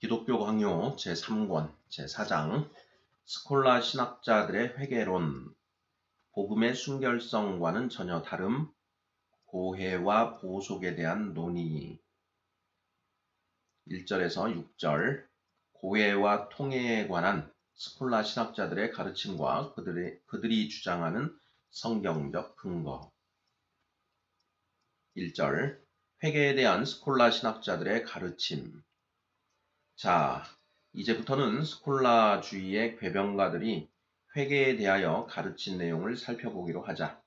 기독교 강요 제3권 제4장 스콜라 신학자들의 회개론. 복음의 순결성과는 전혀 다름. 고해와 보속에 대한 논의. 1절에서 6절. 고해와 통해에 관한 스콜라 신학자들의 가르침과 그들이 주장하는 성경적 근거. 1절. 회개에 대한 스콜라 신학자들의 가르침. 자, 이제부터는 스콜라주의의 궤변가들이 회개에 대하여 가르친 내용을 살펴보기로 하자.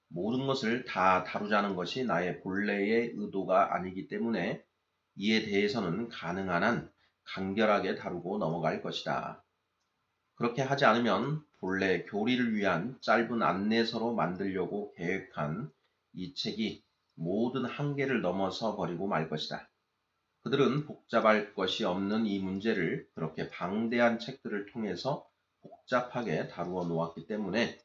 모든 것을 다 다루자는 것이 나의 본래의 의도가 아니기 때문에 이에 대해서는 가능한 한 간결하게 다루고 넘어갈 것이다. 그렇게 하지 않으면 본래 교리를 위한 짧은 안내서로 만들려고 계획한 이 책이 모든 한계를 넘어서 버리고 말 것이다. 그들은 복잡할 것이 없는 이 문제를 그렇게 방대한 책들을 통해서 복잡하게 다루어 놓았기 때문에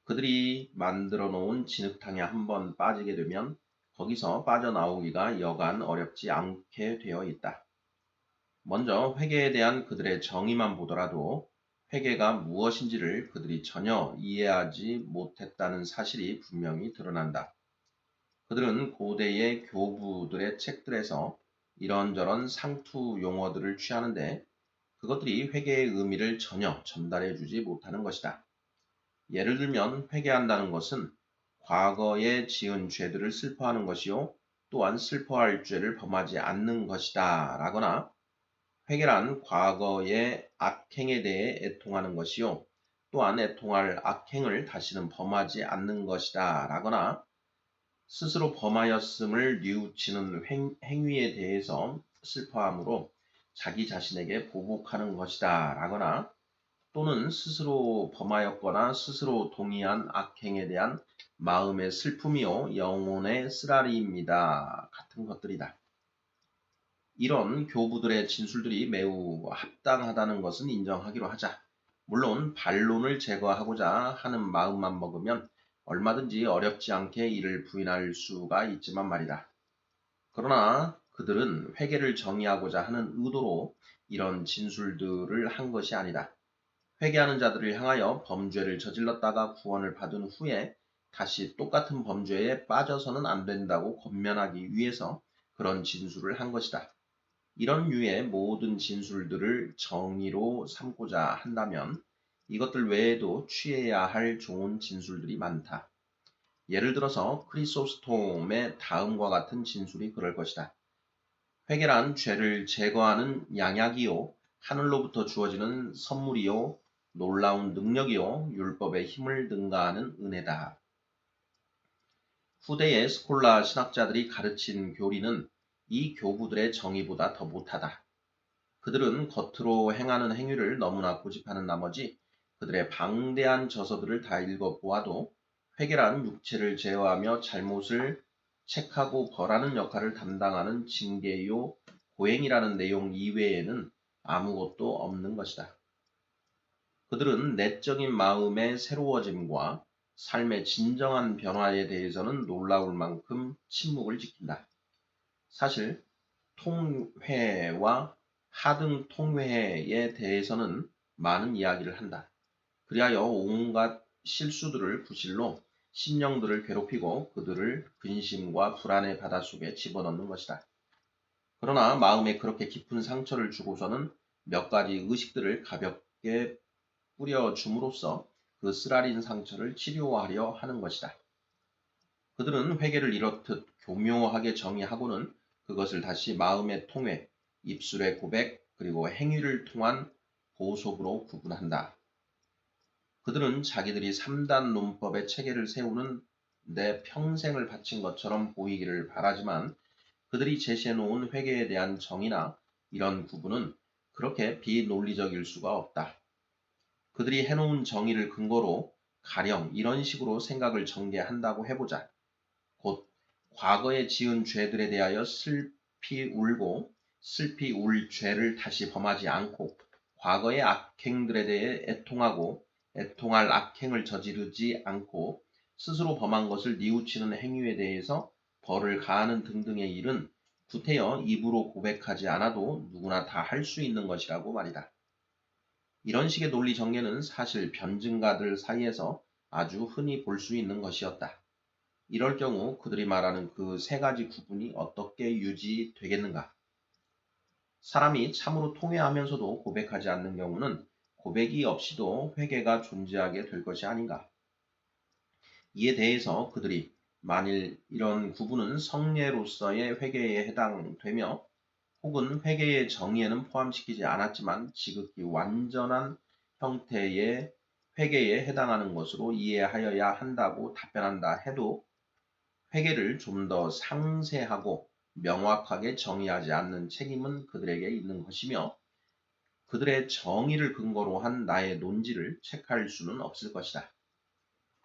그들이 만들어 놓은 진흙탕에 한번 빠지게 되면 거기서 빠져나오기가 여간 어렵지 않게 되어 있다. 먼저 회개에 대한 그들의 정의만 보더라도 회개가 무엇인지를 그들이 전혀 이해하지 못했다는 사실이 분명히 드러난다. 그들은 고대의 교부들의 책들에서 이런저런 상투 용어들을 취하는데 그것들이 회개의 의미를 전혀 전달해 주지 못하는 것이다. 예를 들면 회개한다는 것은 과거에 지은 죄들을 슬퍼하는 것이요 또한 슬퍼할 죄를 범하지 않는 것이다 라거나 회개란 과거의 악행에 대해 애통하는 것이요 또한 애통할 악행을 다시는 범하지 않는 것이다 라거나 스스로 범하였음을 뉘우치는 행위에 대해서 슬퍼함으로 자기 자신에게 보복하는 것이다 라거나 또는 스스로 범하였거나 스스로 동의한 악행에 대한 마음의 슬픔이요 영혼의 쓰라리입니다. 같은 것들이다. 이런 교부들의 진술들이 매우 합당하다는 것은 인정하기로 하자. 물론 반론을 제거하고자 하는 마음만 먹으면 얼마든지 어렵지 않게 이를 부인할 수가 있지만 말이다. 그러나 그들은 회개를 정의하고자 하는 의도로 이런 진술들을 한 것이 아니다. 회개하는 자들을 향하여 범죄를 저질렀다가 구원을 받은 후에 다시 똑같은 범죄에 빠져서는 안 된다고 권면하기 위해서 그런 진술을 한 것이다. 이런 류의 모든 진술들을 정의로 삼고자 한다면 이것들 외에도 취해야 할 좋은 진술들이 많다. 예를 들어서 크리소스톰의 다음과 같은 진술이 그럴 것이다. 회개란 죄를 제거하는 양약이요 하늘로부터 주어지는 선물이요 놀라운 능력이요 율법의 힘을 능가하는 은혜다. 후대의 스콜라 신학자들이 가르친 교리는 이 교부들의 정의보다 더 못하다. 그들은 겉으로 행하는 행위를 너무나 고집하는 나머지 그들의 방대한 저서들을 다 읽어보아도 회개란 육체를 제어하며 잘못을 책하고 벌하는 역할을 담당하는 징계요 고행이라는 내용 이외에는 아무것도 없는 것이다. 그들은 내적인 마음의 새로워짐과 삶의 진정한 변화에 대해서는 놀라울 만큼 침묵을 지킨다. 사실 통회와 하등 통회에 대해서는 많은 이야기를 한다. 그리하여 온갖 실수들을 구실로 심령들을 괴롭히고 그들을 근심과 불안의 바닷속에 집어넣는 것이다. 그러나 마음에 그렇게 깊은 상처를 주고서는 몇 가지 의식들을 가볍게 뿌려줌으로써 그 쓰라린 상처를 치료하려 하는 것이다. 그들은 회개를 이렇듯 교묘하게 정의하고는 그것을 다시 마음의 통회, 입술의 고백, 그리고 행위를 통한 보속으로 구분한다. 그들은 자기들이 3단 논법의 체계를 세우는 데 평생을 바친 것처럼 보이기를 바라지만 그들이 제시해 놓은 회개에 대한 정의나 이런 구분은 그렇게 비논리적일 수가 없다. 그들이 해놓은 정의를 근거로 가령 이런 식으로 생각을 전개한다고 해보자. 곧 과거에 지은 죄들에 대하여 슬피 울고 슬피 울 죄를 다시 범하지 않고 과거의 악행들에 대해 애통하고 애통할 악행을 저지르지 않고 스스로 범한 것을 뉘우치는 행위에 대해서 벌을 가하는 등등의 일은 구태여 입으로 고백하지 않아도 누구나 다 할 수 있는 것이라고 말이다. 이런 식의 논리 전개는 사실 변증가들 사이에서 아주 흔히 볼 수 있는 것이었다. 이럴 경우 그들이 말하는 그 세 가지 구분이 어떻게 유지되겠는가? 사람이 참으로 통회하면서도 고백하지 않는 경우는 고백이 없이도 회개가 존재하게 될 것이 아닌가? 이에 대해서 그들이 만일 이런 구분은 성례로서의 회개에 해당되며 혹은 회개의 정의에는 포함시키지 않았지만 지극히 완전한 형태의 회개에 해당하는 것으로 이해하여야 한다고 답변한다 해도 회개를 좀 더 상세하고 명확하게 정의하지 않는 책임은 그들에게 있는 것이며 그들의 정의를 근거로 한 나의 논지를 체크할 수는 없을 것이다.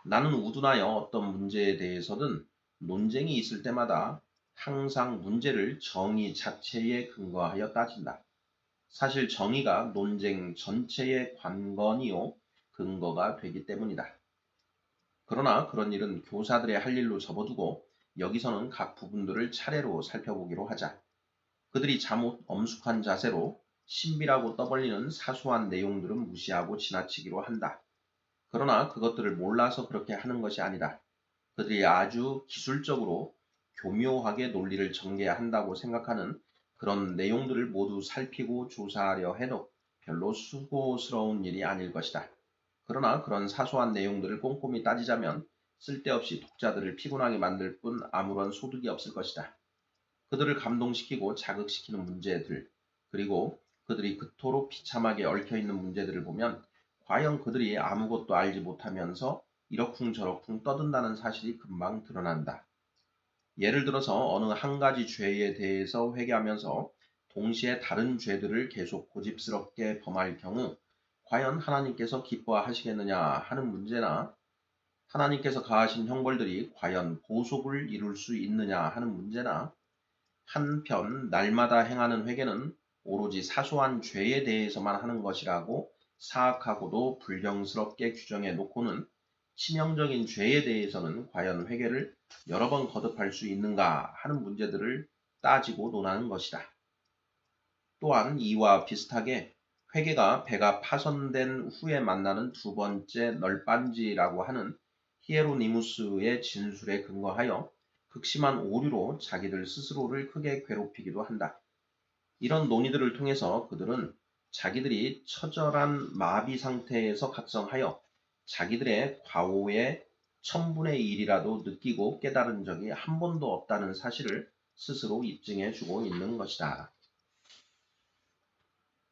나는 우둔하여 어떤 문제에 대해서든 논쟁이 있을 때마다 항상 문제를 정의 자체에 근거하여 따진다. 사실 정의가 논쟁 전체의 관건이요 근거가 되기 때문이다. 그러나 그런 일은 교사들의 할 일로 접어두고 여기서는 각 부분들을 차례로 살펴보기로 하자. 그들이 잘못 엄숙한 자세로 신비라고 떠벌리는 사소한 내용들은 무시하고 지나치기로 한다. 그러나 그것들을 몰라서 그렇게 하는 것이 아니다. 그들이 아주 기술적으로 교묘하게 논리를 전개한다고 생각하는 그런 내용들을 모두 살피고 조사하려 해도 별로 수고스러운 일이 아닐 것이다. 그러나 그런 사소한 내용들을 꼼꼼히 따지자면 쓸데없이 독자들을 피곤하게 만들 뿐 아무런 소득이 없을 것이다. 그들을 감동시키고 자극시키는 문제들, 그리고 그들이 그토록 비참하게 얽혀있는 문제들을 보면 과연 그들이 아무것도 알지 못하면서 이러쿵저러쿵 떠든다는 사실이 금방 드러난다. 예를 들어서 어느 한 가지 죄에 대해서 회개하면서 동시에 다른 죄들을 계속 고집스럽게 범할 경우 과연 하나님께서 기뻐하시겠느냐 하는 문제나 하나님께서 가하신 형벌들이 과연 보속을 이룰 수 있느냐 하는 문제나 한편 날마다 행하는 회개는 오로지 사소한 죄에 대해서만 하는 것이라고 사악하고도 불경스럽게 규정해 놓고는 치명적인 죄에 대해서는 과연 회개를 여러 번 거듭할 수 있는가 하는 문제들을 따지고 논하는 것이다. 또한 이와 비슷하게 회개가 배가 파손된 후에 만나는 두 번째 널빤지라고 하는 히에로니무스의 진술에 근거하여 극심한 오류로 자기들 스스로를 크게 괴롭히기도 한다. 이런 논의들을 통해서 그들은 자기들이 처절한 마비 상태에서 각성하여 자기들의 과오의 1000분의 1이라도 느끼고 깨달은 적이 한 번도 없다는 사실을 스스로 입증해 주고 있는 것이다.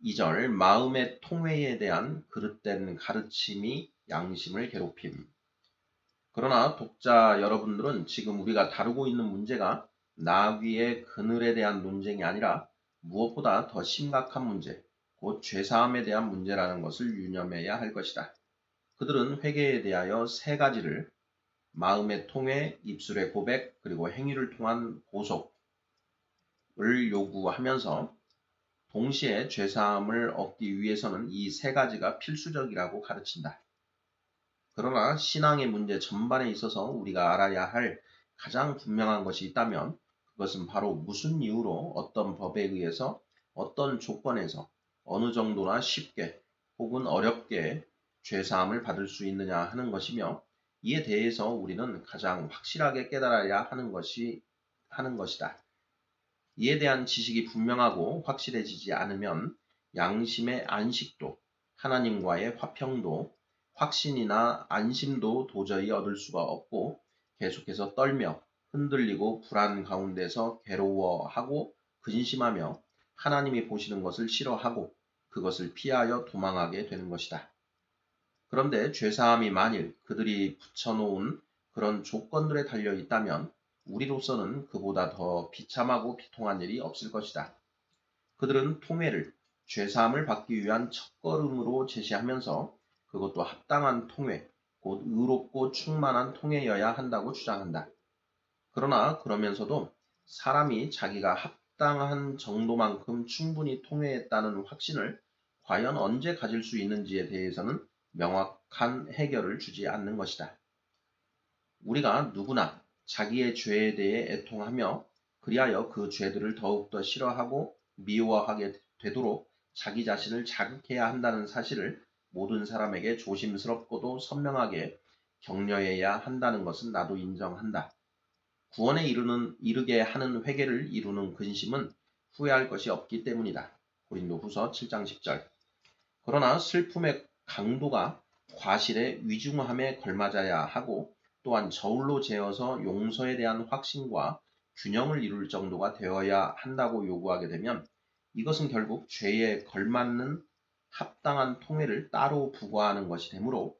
2절 마음의 통회에 대한 그릇된 가르침이 양심을 괴롭힘. 그러나 독자 여러분들은 지금 우리가 다루고 있는 문제가 나귀의 그늘에 대한 논쟁이 아니라 무엇보다 더 심각한 문제, 곧 죄사함에 대한 문제라는 것을 유념해야 할 것이다. 그들은 회개에 대하여 세 가지를 마음의 통회, 입술의 고백, 그리고 행위를 통한 보속을 요구하면서 동시에 죄사함을 얻기 위해서는 이 세 가지가 필수적이라고 가르친다. 그러나 신앙의 문제 전반에 있어서 우리가 알아야 할 가장 분명한 것이 있다면 그것은 바로 무슨 이유로 어떤 법에 의해서 어떤 조건에서 어느 정도나 쉽게 혹은 어렵게 죄사함을 받을 수 있느냐 하는 것이며 이에 대해서 우리는 가장 확실하게 깨달아야 하는 것이다. 이에 대한 지식이 분명하고 확실해지지 않으면 양심의 안식도, 하나님과의 화평도, 확신이나 안심도 도저히 얻을 수가 없고 계속해서 떨며 흔들리고 불안 가운데서 괴로워하고 근심하며 하나님이 보시는 것을 싫어하고 그것을 피하여 도망하게 되는 것이다. 그런데 죄사함이 만일 그들이 붙여놓은 그런 조건들에 달려 있다면 우리로서는 그보다 더 비참하고 비통한 일이 없을 것이다. 그들은 통회를 죄사함을 받기 위한 첫걸음으로 제시하면서 그것도 합당한 통회, 곧 의롭고 충만한 통회여야 한다고 주장한다. 그러나 그러면서도 사람이 자기가 합당한 정도만큼 충분히 통회했다는 확신을 과연 언제 가질 수 있는지에 대해서는 명확한 해결을 주지 않는 것이다. 우리가 누구나 자기의 죄에 대해 애통하며 그리하여 그 죄들을 더욱더 싫어하고 미워하게 되도록 자기 자신을 자극해야 한다는 사실을 모든 사람에게 조심스럽고도 선명하게 격려해야 한다는 것은 나도 인정한다. 구원에 이르게 하는 회개를 이루는 근심은 후회할 것이 없기 때문이다. 고린도후서 7장 10절. 그러나 슬픔의 강도가 과실의 위중함에 걸맞아야 하고 또한 저울로 재어서 용서에 대한 확신과 균형을 이룰 정도가 되어야 한다고 요구하게 되면 이것은 결국 죄에 걸맞는 합당한 통회를 따로 부과하는 것이 되므로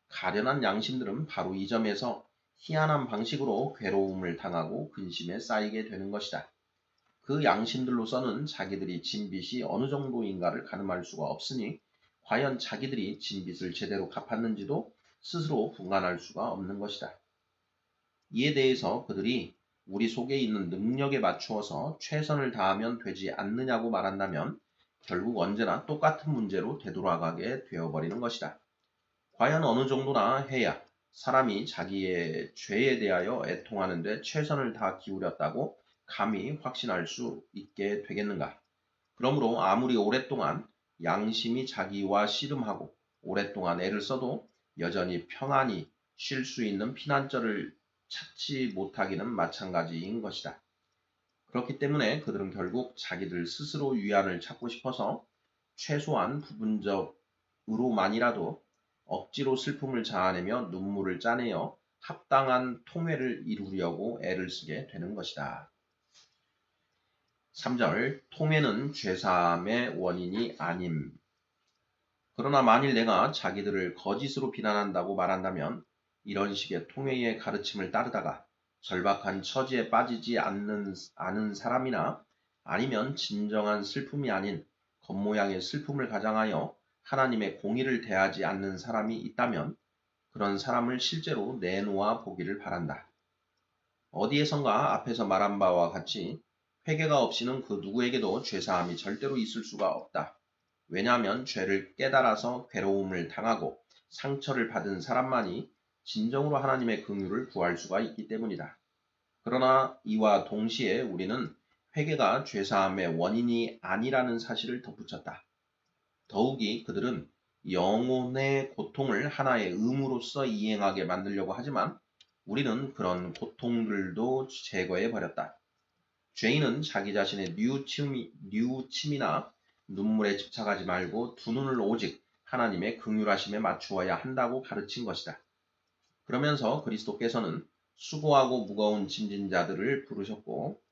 가련한 양심들은 바로 이 점에서 희한한 방식으로 괴로움을 당하고 근심에 쌓이게 되는 것이다. 그 양심들로서는 자기들이 진 빚이 어느 정도인가를 가늠할 수가 없으니 과연 자기들이 진 빚을 제대로 갚았는지도 스스로 분간할 수가 없는 것이다. 이에 대해서 그들이 우리 속에 있는 능력에 맞추어서 최선을 다하면 되지 않느냐고 말한다면 결국 언제나 똑같은 문제로 되돌아가게 되어버리는 것이다. 과연 어느 정도나 해야 사람이 자기의 죄에 대하여 애통하는 데 최선을 다 기울였다고 감히 확신할 수 있게 되겠는가? 그러므로 아무리 오랫동안 양심이 자기와 씨름하고 오랫동안 애를 써도 여전히 평안히 쉴 수 있는 피난처를 찾지 못하기는 마찬가지인 것이다. 그렇기 때문에 그들은 결국 자기들 스스로 위안을 찾고 싶어서 최소한 부분적으로만이라도 억지로 슬픔을 자아내며 눈물을 짜내어 합당한 통회를 이루려고 애를 쓰게 되는 것이다. 3절 통회는 죄사함의 원인이 아님. 그러나 만일 내가 자기들을 거짓으로 비난한다고 말한다면 이런 식의 통회의 가르침을 따르다가 절박한 처지에 빠지지 않은 사람이나 아니면 진정한 슬픔이 아닌 겉모양의 슬픔을 가장하여 하나님의 공의를 대하지 않는 사람이 있다면 그런 사람을 실제로 내놓아 보기를 바란다. 어디에선가 앞에서 말한 바와 같이 회개가 없이는 그 누구에게도 죄사함이 절대로 있을 수가 없다. 왜냐하면 죄를 깨달아서 괴로움을 당하고 상처를 받은 사람만이 진정으로 하나님의 긍휼을 구할 수가 있기 때문이다. 그러나 이와 동시에 우리는 회개가 죄사함의 원인이 아니라는 사실을 덧붙였다. 더욱이 그들은 영혼의 고통을 하나의 의무로서 이행하게 만들려고 하지만 우리는 그런 고통들도 제거해 버렸다. 죄인은 자기 자신의 뉘우침이나 눈물에 집착하지 말고 두 눈을 오직 하나님의 긍휼하심에 맞추어야 한다고 가르친 것이다. 그러면서 그리스도께서는 수고하고 무거운 짐진 자들을 부르셨고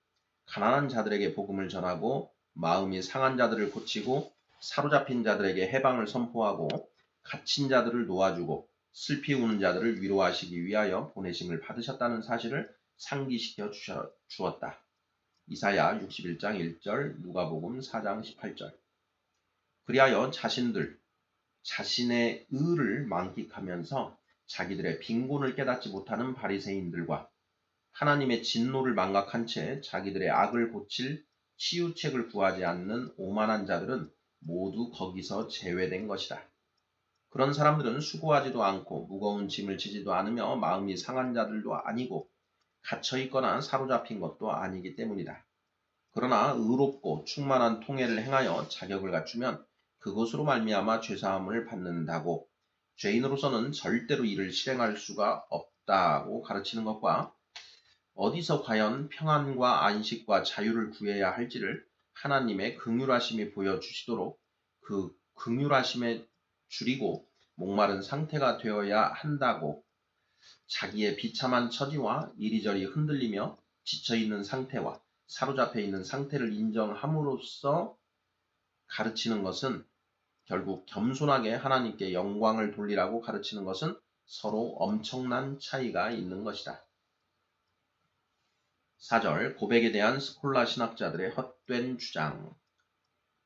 가난한 자들에게 복음을 전하고 마음이 상한 자들을 고치고 사로잡힌 자들에게 해방을 선포하고 갇힌 자들을 놓아주고 슬피 우는 자들을 위로하시기 위하여 보내심을 받으셨다는 사실을 상기시켜 주었다. 이사야 61장 1절, 누가복음 4장 18절. 그리하여 자신의 의를 만끽하면서 자기들의 빈곤을 깨닫지 못하는 바리새인들과 하나님의 진노를 망각한 채 자기들의 악을 고칠 치유책을 구하지 않는 오만한 자들은 모두 거기서 제외된 것이다. 그런 사람들은 수고하지도 않고 무거운 짐을 지지도 않으며 마음이 상한 자들도 아니고 갇혀 있거나 사로잡힌 것도 아니기 때문이다. 그러나 의롭고 충만한 통회를 행하여 자격을 갖추면 그것으로 말미암아 죄사함을 받는다고 죄인으로서는 절대로 이를 실행할 수가 없다고 가르치는 것과 어디서 과연 평안과 안식과 자유를 구해야 할지를 하나님의 긍휼하심이 보여주시도록 그 긍휼하심에 줄이고 목마른 상태가 되어야 한다고 자기의 비참한 처지와 이리저리 흔들리며 지쳐있는 상태와 사로잡혀 있는 상태를 인정함으로써 가르치는 것은 결국 겸손하게 하나님께 영광을 돌리라고 가르치는 것은 서로 엄청난 차이가 있는 것이다. 4절 고백에 대한 스콜라 신학자들의 헛된 주장.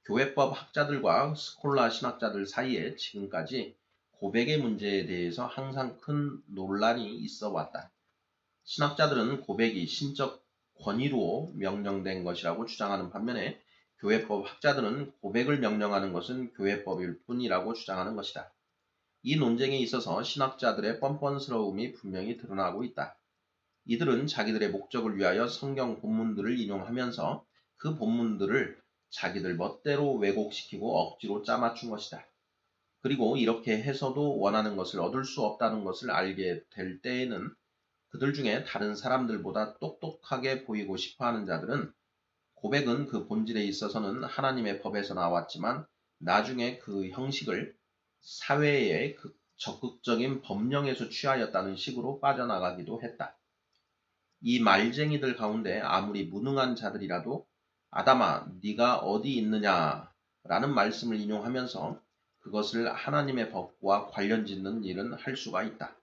교회법 학자들과 스콜라 신학자들 사이에 지금까지 고백의 문제에 대해서 항상 큰 논란이 있어 왔다. 신학자들은 고백이 신적 권위로 명령된 것이라고 주장하는 반면에 교회법 학자들은 고백을 명령하는 것은 교회법일 뿐이라고 주장하는 것이다. 이 논쟁에 있어서 신학자들의 뻔뻔스러움이 분명히 드러나고 있다. 이들은 자기들의 목적을 위하여 성경 본문들을 인용하면서 그 본문들을 자기들 멋대로 왜곡시키고 억지로 짜맞춘 것이다. 그리고 이렇게 해서도 원하는 것을 얻을 수 없다는 것을 알게 될 때에는 그들 중에 다른 사람들보다 똑똑하게 보이고 싶어하는 자들은 고백은 그 본질에 있어서는 하나님의 법에서 나왔지만 나중에 그 형식을 사회의 적극적인 법령에서 취하였다는 식으로 빠져나가기도 했다. 이 말쟁이들 가운데 아무리 무능한 자들이라도 아담아 네가 어디 있느냐 라는 말씀을 인용하면서 그것을 하나님의 법과 관련짓는 일은 할 수가 있다.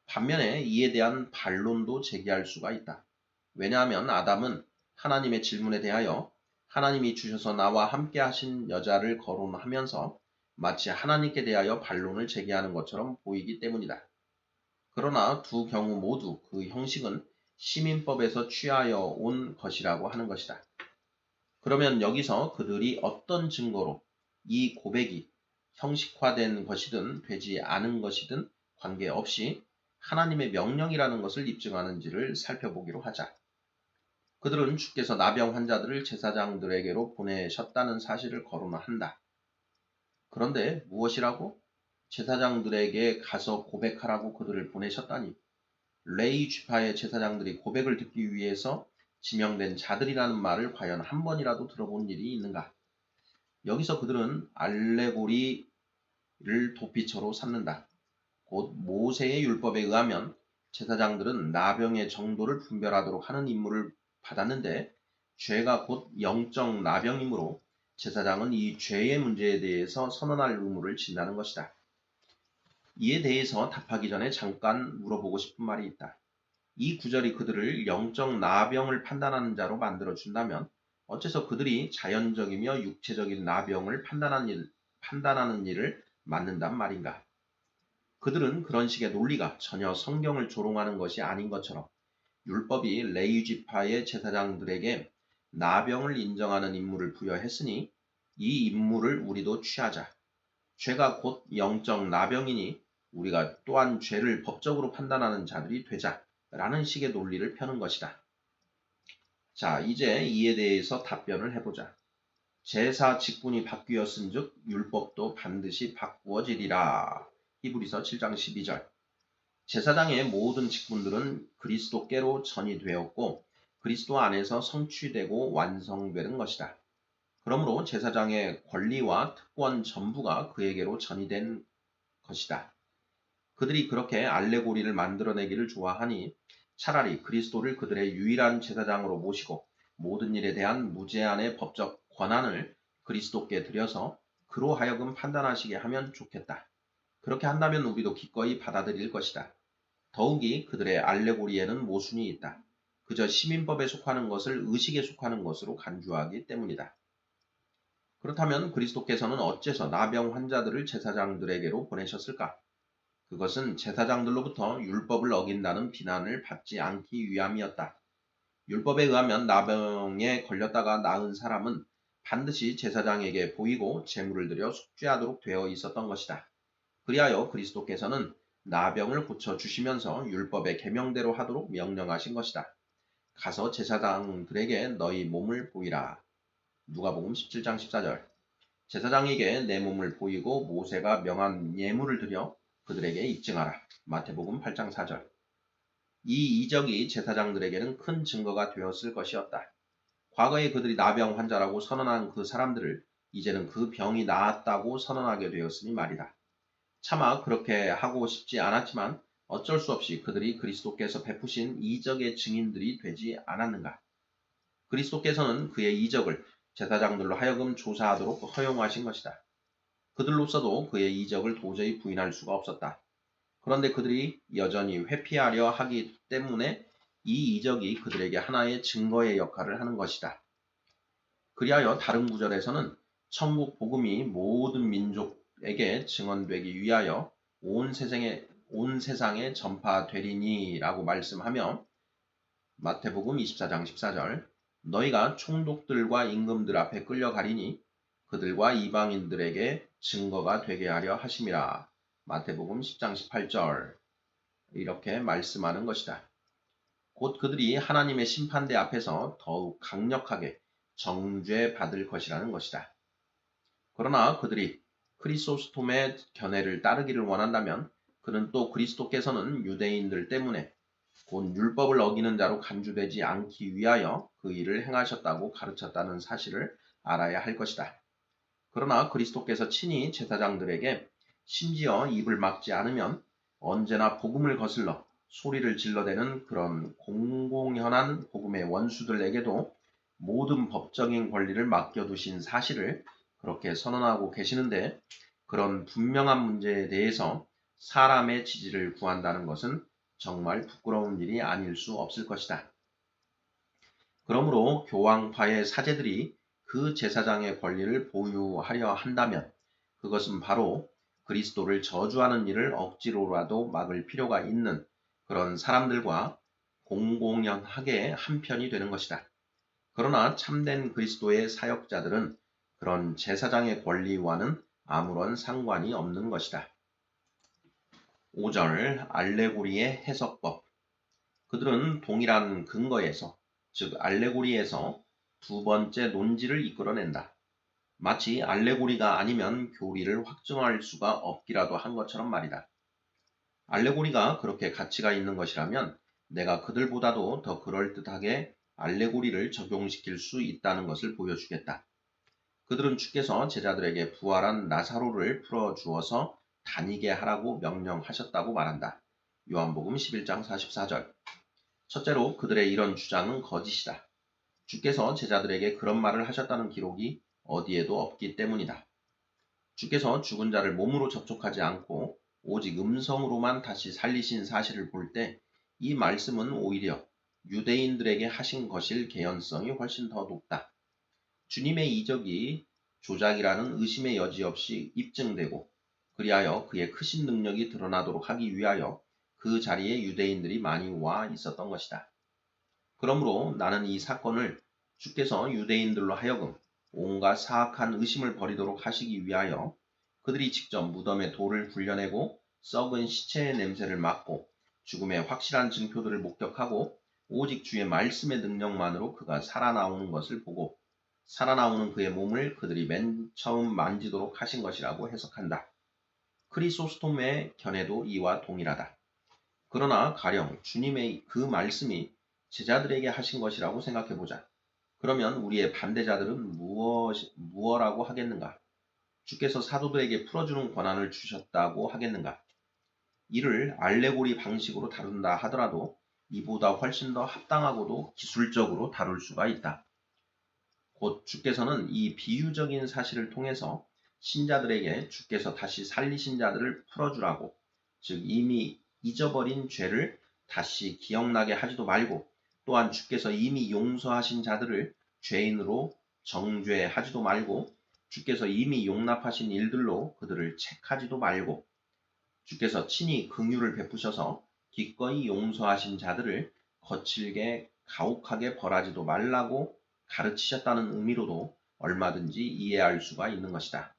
반면에 이에 대한 반론도 제기할 수가 있다. 왜냐하면 아담은 하나님의 질문에 대하여 하나님이 주셔서 나와 함께 하신 여자를 거론하면서 마치 하나님께 대하여 반론을 제기하는 것처럼 보이기 때문이다. 그러나 두 경우 모두 그 형식은 시민법에서 취하여 온 것이라고 하는 것이다. 그러면 여기서 그들이 어떤 증거로 이 고백이 형식화된 것이든 되지 않은 것이든 관계없이 하나님의 명령이라는 것을 입증하는지를 살펴보기로 하자. 그들은 주께서 나병 환자들을 제사장들에게로 보내셨다는 사실을 거론한다. 그런데 무엇이라고? 제사장들에게 가서 고백하라고 그들을 보내셨다니. 레위 쥐파의 제사장들이 고백을 듣기 위해서 지명된 자들이라는 말을 과연 한 번이라도 들어본 일이 있는가? 여기서 그들은 알레고리를 도피처로 삼는다. 곧 모세의 율법에 의하면 제사장들은 나병의 정도를 분별하도록 하는 임무를 받았는데 죄가 곧 영적 나병이므로 제사장은 이 죄의 문제에 대해서 선언할 의무를 진다는 것이다. 이에 대해서 답하기 전에 잠깐 물어보고 싶은 말이 있다. 이 구절이 그들을 영적 나병을 판단하는 자로 만들어준다면 어째서 그들이 자연적이며 육체적인 나병을 판단하는 일을 맡는단 말인가? 그들은 그런 식의 논리가 전혀 성경을 조롱하는 것이 아닌 것처럼 율법이 레위 지파의 제사장들에게 나병을 인정하는 임무를 부여했으니 이 임무를 우리도 취하자. 죄가 곧 영적 나병이니 우리가 또한 죄를 법적으로 판단하는 자들이 되자라는 식의 논리를 펴는 것이다. 자, 이제 이에 대해서 답변을 해보자. 제사 직분이 바뀌었은즉 율법도 반드시 바꾸어지리라. 히브리서 7장 12절. 제사장의 모든 직분들은 그리스도께로 전이 되었고 그리스도 안에서 성취되고 완성되는 것이다. 그러므로 제사장의 권리와 특권 전부가 그에게로 전이된 것이다. 그들이 그렇게 알레고리를 만들어내기를 좋아하니 차라리 그리스도를 그들의 유일한 제사장으로 모시고 모든 일에 대한 무제한의 법적 권한을 그리스도께 드려서 그로 하여금 판단하시게 하면 좋겠다. 그렇게 한다면 우리도 기꺼이 받아들일 것이다. 더욱이 그들의 알레고리에는 모순이 있다. 그저 시민법에 속하는 것을 의식에 속하는 것으로 간주하기 때문이다. 그렇다면 그리스도께서는 어째서 나병 환자들을 제사장들에게로 보내셨을까? 그것은 제사장들로부터 율법을 어긴다는 비난을 받지 않기 위함이었다. 율법에 의하면 나병에 걸렸다가 나은 사람은 반드시 제사장에게 보이고 제물을 드려 속죄하도록 되어 있었던 것이다. 그리하여 그리스도께서는 나병을 고쳐주시면서 율법의 계명대로 하도록 명령하신 것이다. 가서 제사장들에게 너희 몸을 보이라. 누가복음 17장 14절. 제사장에게 내 몸을 보이고 모세가 명한 예물을 드려 그들에게 입증하라. 마태복음 8장 4절. 이 이적이 제사장들에게는 큰 증거가 되었을 것이었다. 과거에 그들이 나병 환자라고 선언한 그 사람들을 이제는 그 병이 나았다고 선언하게 되었으니 말이다. 차마 그렇게 하고 싶지 않았지만 어쩔 수 없이 그들이 그리스도께서 베푸신 이적의 증인들이 되지 않았는가. 그리스도께서는 그의 이적을 제사장들로 하여금 조사하도록 허용하신 것이다. 그들로서도 그의 이적을 도저히 부인할 수가 없었다. 그런데 그들이 여전히 회피하려 하기 때문에 이 이적이 그들에게 하나의 증거의 역할을 하는 것이다. 그리하여 다른 구절에서는 천국 복음이 모든 민족에게 증언되기 위하여 온 세상에 전파되리니 라고 말씀하며 마태복음 24장 14절 너희가 총독들과 임금들 앞에 끌려가리니 그들과 이방인들에게 증거가 되게 하려 하심이라. 마태복음 10장 18절 이렇게 말씀하는 것이다. 곧 그들이 하나님의 심판대 앞에서 더욱 강력하게 정죄받을 것이라는 것이다. 그러나 그들이 크리소스톰의 견해를 따르기를 원한다면 그는 또 그리스도께서는 유대인들 때문에 곧 율법을 어기는 자로 간주되지 않기 위하여 그 일을 행하셨다고 가르쳤다는 사실을 알아야 할 것이다. 그러나 그리스도께서 친히 제사장들에게 심지어 입을 막지 않으면 언제나 복음을 거슬러 소리를 질러대는 그런 공공연한 복음의 원수들에게도 모든 법적인 권리를 맡겨두신 사실을 그렇게 선언하고 계시는데 그런 분명한 문제에 대해서 사람의 지지를 구한다는 것은 정말 부끄러운 일이 아닐 수 없을 것이다. 그러므로 교황파의 사제들이 그 제사장의 권리를 보유하려 한다면 그것은 바로 그리스도를 저주하는 일을 억지로라도 막을 필요가 있는 그런 사람들과 공공연하게 한편이 되는 것이다. 그러나 참된 그리스도의 사역자들은 그런 제사장의 권리와는 아무런 상관이 없는 것이다. 5절 알레고리의 해석법. 그들은 동일한 근거에서 즉 알레고리에서 두 번째 논지를 이끌어낸다. 마치 알레고리가 아니면 교리를 확증할 수가 없기라도 한 것처럼 말이다. 알레고리가 그렇게 가치가 있는 것이라면 내가 그들보다도 더 그럴듯하게 알레고리를 적용시킬 수 있다는 것을 보여주겠다. 그들은 주께서 제자들에게 부활한 나사로를 풀어주어서 다니게 하라고 명령하셨다고 말한다. 요한복음 11장 44절. 첫째로 그들의 이런 주장은 거짓이다. 주께서 제자들에게 그런 말을 하셨다는 기록이 어디에도 없기 때문이다. 주께서 죽은 자를 몸으로 접촉하지 않고 오직 음성으로만 다시 살리신 사실을 볼 때 이 말씀은 오히려 유대인들에게 하신 것일 개연성이 훨씬 더 높다. 주님의 이적이 조작이라는 의심의 여지 없이 입증되고 그리하여 그의 크신 능력이 드러나도록 하기 위하여 그 자리에 유대인들이 많이 와 있었던 것이다. 그러므로 나는 이 사건을 주께서 유대인들로 하여금 온갖 사악한 의심을 버리도록 하시기 위하여 그들이 직접 무덤에 돌을 굴려내고 썩은 시체의 냄새를 맡고 죽음의 확실한 증표들을 목격하고 오직 주의 말씀의 능력만으로 그가 살아나오는 것을 보고 살아나오는 그의 몸을 그들이 맨 처음 만지도록 하신 것이라고 해석한다. 크리소스톰의 견해도 이와 동일하다. 그러나 가령 주님의 그 말씀이 제자들에게 하신 것이라고 생각해보자. 그러면 우리의 반대자들은 무엇라고 하겠는가? 주께서 사도들에게 풀어주는 권한을 주셨다고 하겠는가? 이를 알레고리 방식으로 다룬다 하더라도 이보다 훨씬 더 합당하고도 기술적으로 다룰 수가 있다. 곧 주께서는 이 비유적인 사실을 통해서 신자들에게 주께서 다시 살리신 자들을 풀어주라고, 즉 이미 잊어버린 죄를 다시 기억나게 하지도 말고 또한 주께서 이미 용서하신 자들을 죄인으로 정죄하지도 말고 주께서 이미 용납하신 일들로 그들을 책하지도 말고 주께서 친히 긍휼을 베푸셔서 기꺼이 용서하신 자들을 거칠게 가혹하게 벌하지도 말라고 가르치셨다는 의미로도 얼마든지 이해할 수가 있는 것이다.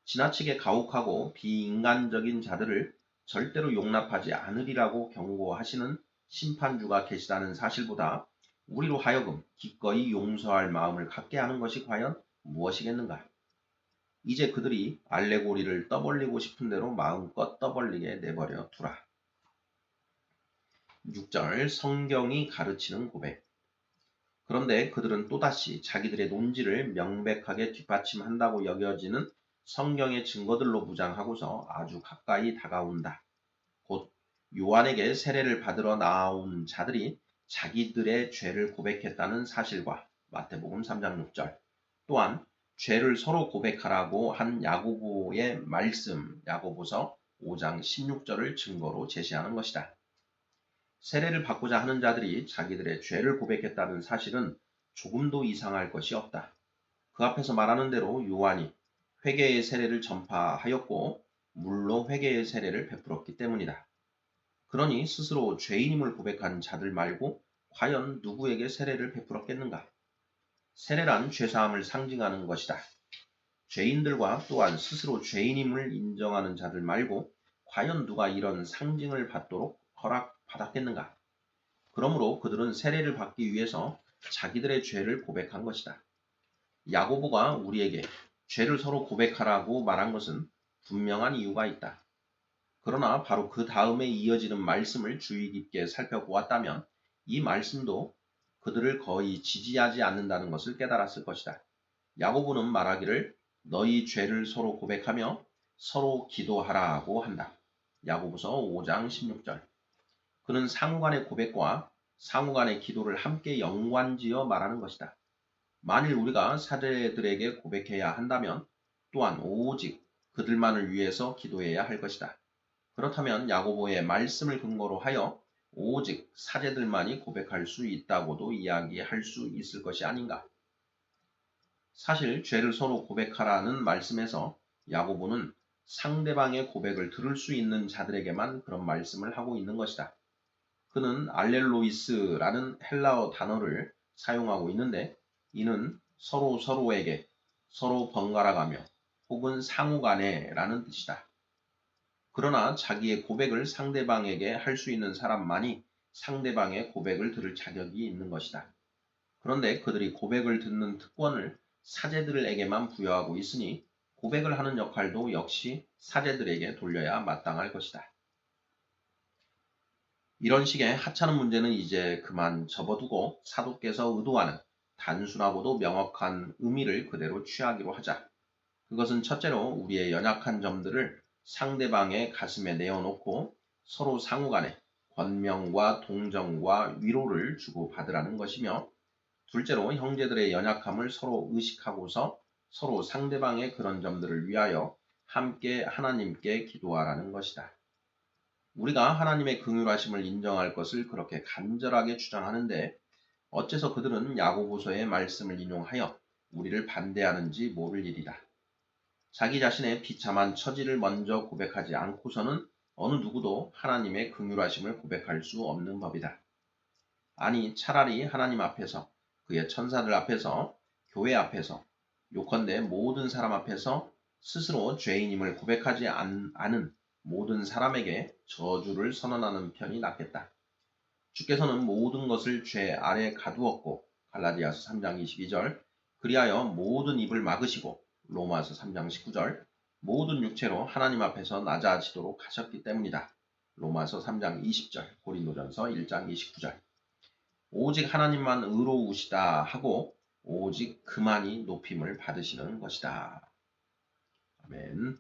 지나치게 가혹하고 비인간적인 자들을 절대로 용납하지 않으리라고 경고하시는 심판주가 계시다는 사실보다 우리로 하여금 기꺼이 용서할 마음을 갖게 하는 것이 과연 무엇이겠는가? 이제 그들이 알레고리를 떠벌리고 싶은 대로 마음껏 떠벌리게 내버려 두라. 6절 성경이 가르치는 고백. 그런데 그들은 또다시 자기들의 논지를 명백하게 뒷받침한다고 여겨지는 성경의 증거들로 무장하고서 아주 가까이 다가온다. 곧 요한에게 세례를 받으러 나온 자들이 자기들의 죄를 고백했다는 사실과 마태복음 3장 6절 또한 죄를 서로 고백하라고 한 야고보의 말씀 야고보서 5장 16절을 증거로 제시하는 것이다. 세례를 받고자 하는 자들이 자기들의 죄를 고백했다는 사실은 조금도 이상할 것이 없다. 그 앞에서 말하는 대로 요한이 회개의 세례를 전파하였고 물로 회개의 세례를 베풀었기 때문이다. 그러니 스스로 죄인임을 고백한 자들 말고 과연 누구에게 세례를 베풀었겠는가? 세례란 죄사함을 상징하는 것이다. 죄인들과 또한 스스로 죄인임을 인정하는 자들 말고 과연 누가 이런 상징을 받도록 허락받았겠는가? 그러므로 그들은 세례를 받기 위해서 자기들의 죄를 고백한 것이다. 야고보가 우리에게 죄를 서로 고백하라고 말한 것은 분명한 이유가 있다. 그러나 바로 그 다음에 이어지는 말씀을 주의 깊게 살펴보았다면 이 말씀도 그들을 거의 지지하지 않는다는 것을 깨달았을 것이다. 야고보는 말하기를 너희 죄를 서로 고백하며 서로 기도하라고 한다. 야고보서 5장 16절. 그는 상호간의 고백과 상호간의 기도를 함께 연관지어 말하는 것이다. 만일 우리가 사제들에게 고백해야 한다면 또한 오직 그들만을 위해서 기도해야 할 것이다. 그렇다면 야고보의 말씀을 근거로 하여 오직 사제들만이 고백할 수 있다고도 이야기할 수 있을 것이 아닌가. 사실 죄를 서로 고백하라는 말씀에서 야고보는 상대방의 고백을 들을 수 있는 자들에게만 그런 말씀을 하고 있는 것이다. 그는 알렐로이스라는 헬라어 단어를 사용하고 있는데 이는 서로 서로에게 서로 번갈아가며 혹은 상호간에라는 뜻이다. 그러나 자기의 고백을 상대방에게 할 수 있는 사람만이 상대방의 고백을 들을 자격이 있는 것이다. 그런데 그들이 고백을 듣는 특권을 사제들에게만 부여하고 있으니 고백을 하는 역할도 역시 사제들에게 돌려야 마땅할 것이다. 이런 식의 하찮은 문제는 이제 그만 접어두고 사도께서 의도하는 단순하고도 명확한 의미를 그대로 취하기로 하자. 그것은 첫째로 우리의 연약한 점들을 상대방의 가슴에 내어놓고 서로 상호간에 권명과 동정과 위로를 주고받으라는 것이며 둘째로 형제들의 연약함을 서로 의식하고서 서로 상대방의 그런 점들을 위하여 함께 하나님께 기도하라는 것이다. 우리가 하나님의 긍휼하심을 인정할 것을 그렇게 간절하게 주장하는데 어째서 그들은 야고보서의 말씀을 인용하여 우리를 반대하는지 모를 일이다. 자기 자신의 비참한 처지를 먼저 고백하지 않고서는 어느 누구도 하나님의 긍휼하심을 고백할 수 없는 법이다. 아니 차라리 하나님 앞에서 그의 천사들 앞에서 교회 앞에서 요컨대 모든 사람 앞에서 스스로 죄인임을 고백하지 않은 모든 사람에게 저주를 선언하는 편이 낫겠다. 주께서는 모든 것을 죄 아래 가두었고 갈라디아서 3장 22절 그리하여 모든 입을 막으시고 로마서 3장 19절 모든 육체로 하나님 앞에서 낮아지도록 하셨기 때문이다. 로마서 3장 20절 고린도전서 1장 29절 오직 하나님만 의로우시다 하고 오직 그만이 높임을 받으시는 것이다. 아멘.